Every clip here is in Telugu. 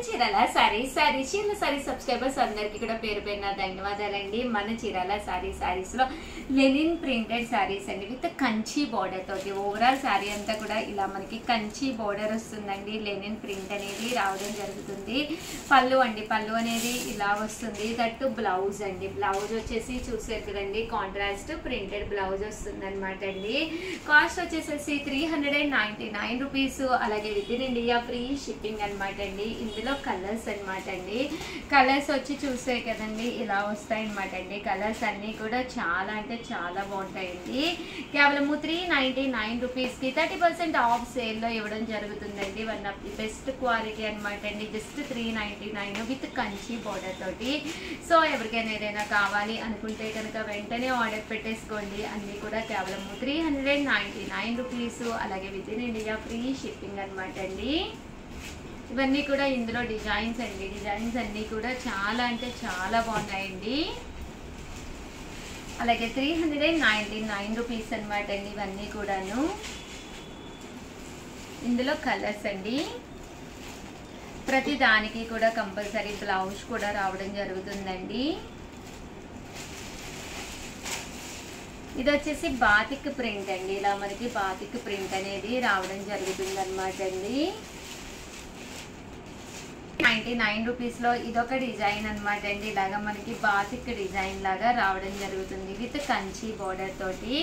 చీరాల సారీస్ సబ్స్క్రైబర్స్ అందరికి కూడా పేరు పేరున ధన్యవాదాలండి. మన చీరాల సారీస్ లో లెనిన్ ప్రింటెడ్ సారీస్ అండి విత్ కంచి బోర్డర్ తోటి. ఓవరాల్ సారీ అంతా కూడా ఇలా మనకి కంచి బోర్డర్ వస్తుందండి. లెనిన్ ప్రింట్ అనేది రావడం జరుగుతుంది. పళ్ళు అనేది ఇలా వస్తుంది. దట్టు బ్లౌజ్ అండి. బ్లౌజ్ వచ్చేసి చూసారు కదండి, కాంట్రాస్ట్ ప్రింటెడ్ బ్లౌజ్ వస్తుంది అనమాట అండి. కాస్ట్ వచ్చేసేసి 399 రూపీస్. అలాగే with in India free shipping అనమాట అండి. ఇందులో కలర్స్ అనమాట అండి. కలర్స్ వచ్చి చూసే కదండి ఇలా వస్తాయి అనమాట అండి. కలర్స్ అన్ని కూడా చాలా అంటే చాలా బాగుంటాయండి. కేవలం 399 రూపీస్కి 30% ఆఫ్ సేల్లో ఇవ్వడం జరుగుతుందండి. One of the best quality అనమాట అండి. జస్ట్ 399 విత్ కంచి బోర్డర్ తోటి. సో ఎవరికైనా ఏదైనా కావాలి అనుకుంటే కనుక వెంటనే ఆర్డర్ పెట్టేసుకోండి. అన్నీ కూడా కేవలం 399 రూపీస్. అలాగే with in India free shipping అనమాట అండి. ఇవన్నీ కూడా ఇందులో డిజైన్స్ అండి. డిజైన్స్ అన్నీ కూడా చాలా అంటే చాలా బాగున్నాయండి. అలాగే 399 రూపీస్ అనమాట అండి. ఇవన్నీ కూడాను ఇందులో కలర్స్ అండి. ప్రతి దానికి కూడా కంపల్సరీ బ్లౌజ్ కూడా రావడం జరుగుతుందండి. ఇది వచ్చేసి బాతిక్ ప్రింట్ అండి. ఇలా మనకి బాతిక్ ప్రింట్ అనేది రావడం జరుగుతుంది అనమాట అండి. 99 రూపీస్లో ఇదొక డిజైన్ అనమాట అండి. ఇలాగా మనకి బాతిక్ డిజైన్ లాగా రావడం జరుగుతుంది విత్ కంచి బోర్డర్ తోటి.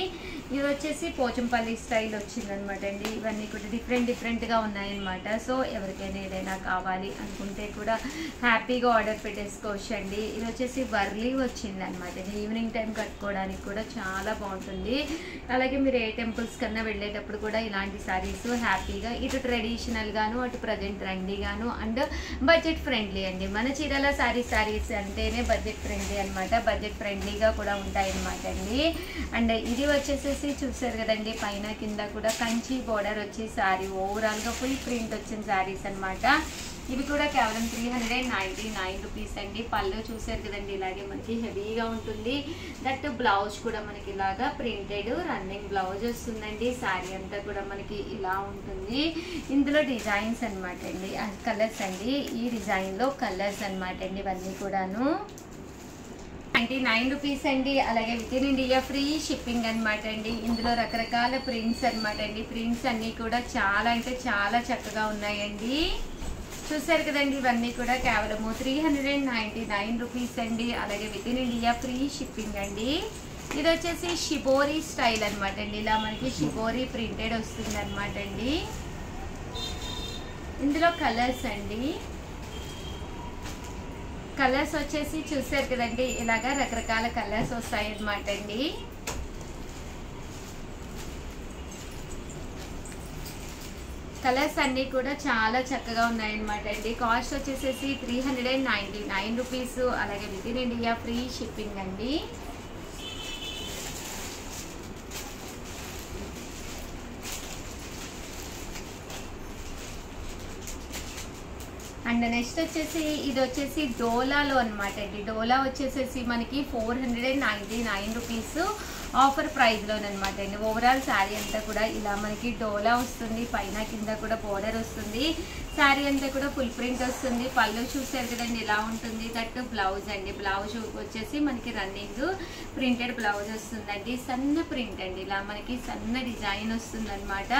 ఇది వచ్చేసి పోచంపల్లి స్టైల్ వచ్చిందనమాట అండి. ఇవన్నీ కూడా డిఫరెంట్గా ఉన్నాయన్నమాట. సో ఎవరికైనా ఏదైనా కావాలి అనుకుంటే కూడా హ్యాపీగా ఆర్డర్ పెట్టేసుకోవచ్చు అండి. ఇది వచ్చేసి వర్లీ వచ్చింది అనమాట. ఈవినింగ్ టైం కట్టుకోవడానికి కూడా చాలా బాగుంటుంది. అలాగే మీరు ఏ టెంపుల్స్ కన్నా వెళ్ళేటప్పుడు కూడా ఇలాంటి సారీస్ హ్యాపీగా ఇటు ట్రెడిషనల్ గాను అటు ప్రజెంట్ ట్రెండీ గాను అండ్ బడ్జెట్ ఫ్రెండ్లీ అండి. మన చీరాల సారీస్ అంటేనే బడ్జెట్ ఫ్రెండ్లీ అనమాట. బడ్జెట్ ఫ్రెండ్లీగా కూడా ఉంటాయి అనమాట అండి. అండ్ ఇది వచ్చేసేసి చూసారు కదండి, పైన కింద కూడా కంచి బోర్డర్ వచ్చి సారీ ఓవరాల్గా ఫుల్ ప్రింట్ వచ్చిన సారీస్ అనమాట. ఇవి కూడా కేవలం 399 రూపీస్ అండి. పళ్ళు చూసారు కదండి, ఇలాగే మనకి హెవీగా ఉంటుంది. దట్ బ్లౌజ్ కూడా మనకి ఇలాగా ప్రింటెడ్ రన్నింగ్ బ్లౌజ్ వస్తుందండి. శారీ అంతా కూడా మనకి ఇలా ఉంటుంది. ఇందులో డిజైన్స్ అనమాట అండి, కలర్స్ అండి. ఈ డిజైన్లో కలర్స్ అనమాట అండి. ఇవన్నీ కూడాను 99 రూపీస్ అండి. అలాగే with in India free shipping అనమాట అండి. ఇందులో రకరకాల ప్రింట్స్ అనమాట అండి. ప్రింట్స్ అన్నీ కూడా చాలా అంటే చాలా చక్కగా ఉన్నాయండి. చూసారు కదండి, ఇవన్నీ కూడా కేవలము 399 రూపీస్ అండి. అలాగే with in India free shipping అండి. ఇది వచ్చేసి షిబోరీ స్టైల్ అనమాట అండి. ఇలా మనకి షిబోరీ ప్రింటెడ్ వస్తుంది అనమాట అండి. ఇందులో కలర్స్ అండి. కలర్స్ వచ్చేసి చూసారు కదండి, ఇలాగా రకరకాల కలర్స్ వస్తాయి అనమాట అండి. కలర్స్ అన్నీ కూడా చాలా చక్కగా ఉన్నాయన్నమాట అండి. కాస్ట్ వచ్చేసేసి 399 రూపీస్. అలాగే with in India free shipping అండి. అండ్ నెక్స్ట్ వచ్చేసి ఇది వచ్చేసి డోలాలో అనమాట అండి. డోలా వచ్చేసేసి మనకి 499 రూపీస్ ఆఫర్ ప్రైస్లోనమాట అండి. ఓవరాల్ శారీ అంతా కూడా ఇలా మనకి డోలా వస్తుంది. పైన కింద కూడా బోర్డర్ వస్తుంది. శారీ అంతా కూడా ఫుల్ ప్రింట్ వస్తుంది. పళ్ళు చూసారు కదండి ఇలా ఉంటుంది. దట్ బ్లౌజ్ అండి. బ్లౌజ్ వచ్చేసి మనకి రన్నింగ్ ప్రింటెడ్ బ్లౌజ్ వస్తుందండి. సన్న ప్రింట్ అండి. ఇలా మనకి సన్న డిజైన్ వస్తుంది అనమాట.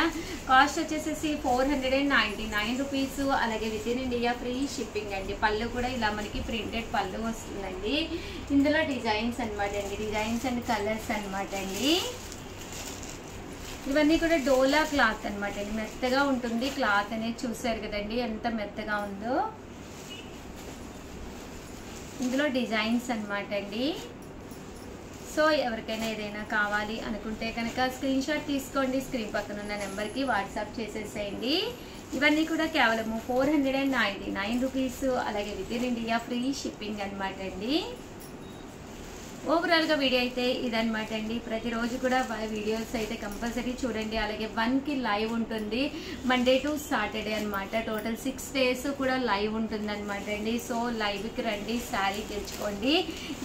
కాస్ట్ వచ్చేసేసి 499 రూపీస్. అలాగే with in India free shipping అండి. పళ్ళు కూడా ఇలా మనకి ప్రింటెడ్ పళ్ళు వస్తుందండి. ఇందులో డిజైన్స్ అనమాట అండి. డిజైన్స్ అండ్ కలర్స్ అనమాట అండి. ఇవన్నీ కూడా డోలా క్లాత్ అనమాట అండి. మెత్తగా ఉంటుంది క్లాత్ అనేది. చూసారు కదండి ఎంత మెత్తగా ఉందో. ఇందులో డిజైన్స్ అనమాట అండి. సో ఎవరికైనా ఏదైనా కావాలి అనుకుంటే కనుక స్క్రీన్ షాట్ తీసుకోండి. స్క్రీన్ పక్కన ఉన్న నెంబర్కి వాట్సాప్ చేసేసేయండి. ఇవన్నీ కూడా కేవలము 499 రూపీస్. అలాగే with in India free shipping అనమాట అండి. ఓవరాల్గా వీడియో అయితే ఇదనమాట అండి. ప్రతిరోజు కూడా వీడియోస్ అయితే కంపల్సరీ చూడండి. అలాగే 1కి లైవ్ ఉంటుంది, మండే టు సాటర్డే అనమాట. టోటల్ 6 days కూడా లైవ్ ఉంటుంది అనమాట అండి. సో లైవ్కి రండి, శారీ తెచ్చుకోండి.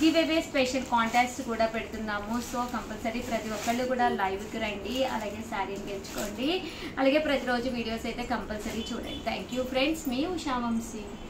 గివ్ అవే స్పెషల్ కాంటాక్ట్స్ కూడా పెడుతున్నాము. సో కంపల్సరీ ప్రతి ఒక్కళ్ళు కూడా లైవ్కి రండి, అలాగే శారీని తెచ్చుకోండి. అలాగే ప్రతిరోజు వీడియోస్ అయితే కంపల్సరీ చూడండి. థ్యాంక్ యూ ఫ్రెండ్స్, మీ ఉషా వంశీ.